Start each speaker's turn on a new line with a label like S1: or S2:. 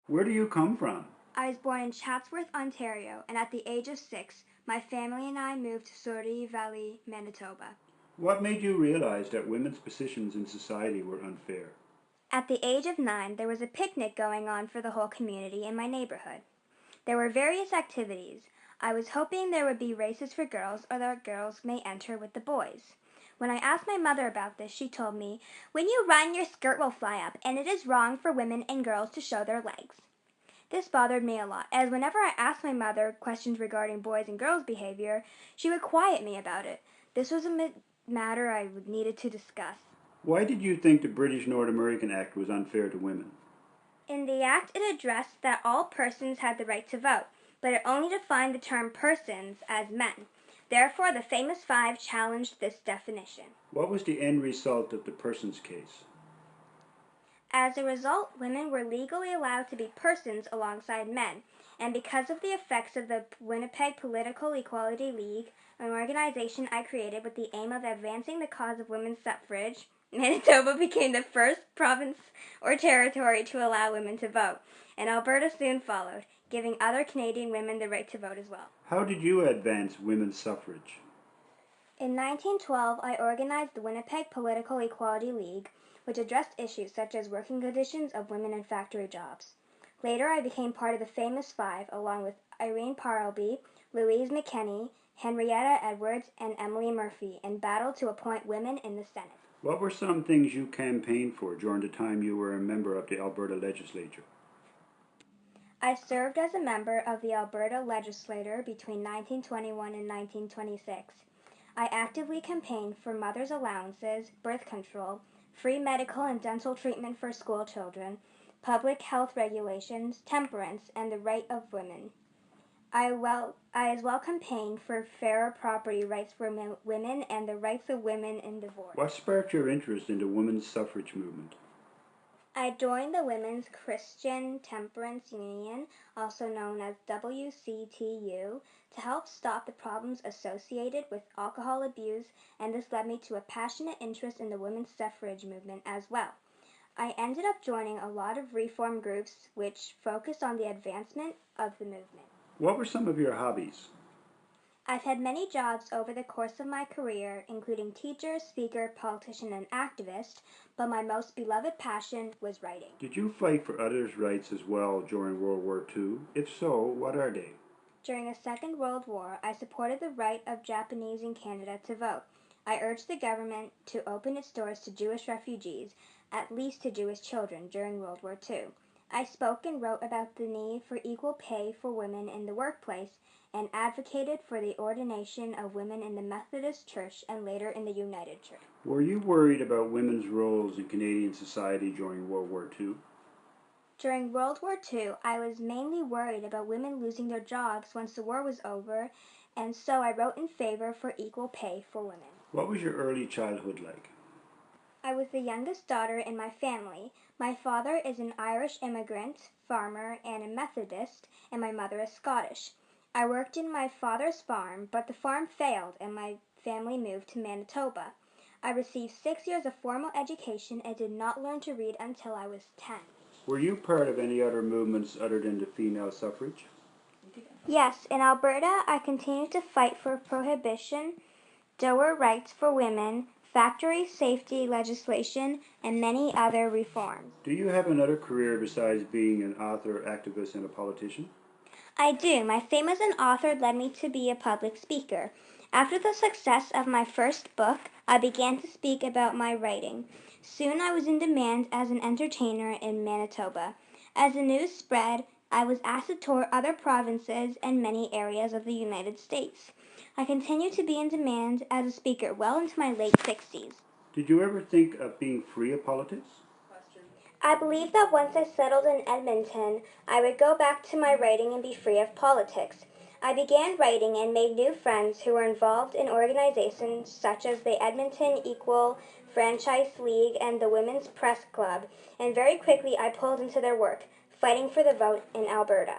S1: Where do you come from?
S2: I was born in Chatsworth, Ontario, and at the age of 6, my family and I moved to Surrey Valley, Manitoba.
S1: What made you realize that women's positions in society were unfair?
S2: At the age of 9, there was a picnic going on for the whole community in my neighborhood. There were various activities. I was hoping there would be races for girls or that girls may enter with the boys. When I asked my mother about this, she told me, "When you run, your skirt will fly up, and it is wrong for women and girls to show their legs." This bothered me a lot, as whenever I asked my mother questions regarding boys' and girls' behavior, she would quiet me about it. This was a matter I needed to discuss.
S1: Why did you think the British North American Act was unfair to women?
S2: In the act, it addressed that all persons had the right to vote, but it only defined the term persons as men. Therefore, the famous five challenged this definition.
S1: What was the end result of the persons case?
S2: As a result, women were legally allowed to be persons alongside men, and because of the effects of the Winnipeg Political Equality League, an organization I created with the aim of advancing the cause of women's suffrage, Manitoba became the first province or territory to allow women to vote, and Alberta soon followed, giving other Canadian women the right to vote as well.
S1: How did you advance women's suffrage?
S2: In 1912, I organized the Winnipeg Political Equality League, which addressed issues such as working conditions of women in factory jobs. Later, I became part of the Famous Five, along with Irene Parlby, Louise McKenney, Henrietta Edwards, and Emily Murphy, and battled to appoint women in the Senate.
S1: What were some things you campaigned for during the time you were a member of the Alberta legislature?
S2: I served as a member of the Alberta legislature between 1921 and 1926. I actively campaigned for mothers' allowances, birth control, free medical and dental treatment for school children, public health regulations, temperance, and the right of women. I as well campaigned for fairer property rights for women and the rights of women in divorce.
S1: What sparked your interest in the women's suffrage movement?
S2: I joined the Women's Christian Temperance Union, also known as WCTU, to help stop the problems associated with alcohol abuse, and this led me to a passionate interest in the women's suffrage movement as well. I ended up joining a lot of reform groups which focused on the advancement of the movement.
S1: What were some of your hobbies?
S2: I've had many jobs over the course of my career, including teacher, speaker, politician, and activist, but my most beloved passion was writing.
S1: Did you fight for others' rights as well during World War II? If so, what are they?
S2: During the Second World War, I supported the right of Japanese in Canada to vote. I urged the government to open its doors to Jewish refugees, at least to Jewish children, during World War II. I spoke and wrote about the need for equal pay for women in the workplace and advocated for the ordination of women in the Methodist Church and later in the United Church.
S1: Were you worried about women's roles in Canadian society during World War II?
S2: During World War II, I was mainly worried about women losing their jobs once the war was over, and so I wrote in favor for equal pay for women.
S1: What was your early childhood like?
S2: I was the youngest daughter in my family. My father is an Irish immigrant, farmer, and a Methodist, and my mother is Scottish. I worked in my father's farm, but the farm failed and my family moved to Manitoba. I received 6 years of formal education and did not learn to read until I was 10.
S1: Were you part of any other movements other than the female suffrage?
S2: Yes, in Alberta, I continued to fight for prohibition, doer rights for women, factory safety legislation, and many other reforms.
S1: Do you have another career besides being an author, activist, and a politician?
S2: I do. My fame as an author led me to be a public speaker. After the success of my first book, I began to speak about my writing. Soon I was in demand as an entertainer in Manitoba. As the news spread, I was asked to tour other provinces and many areas of the United States. I continued to be in demand as a speaker well into my late 60s.
S1: Did you ever think of being free of politics?
S2: I believed that once I settled in Edmonton, I would go back to my writing and be free of politics. I began writing and made new friends who were involved in organizations such as the Edmonton Equal Franchise League and the Women's Press Club, and very quickly I pulled into their work, fighting for the vote in Alberta.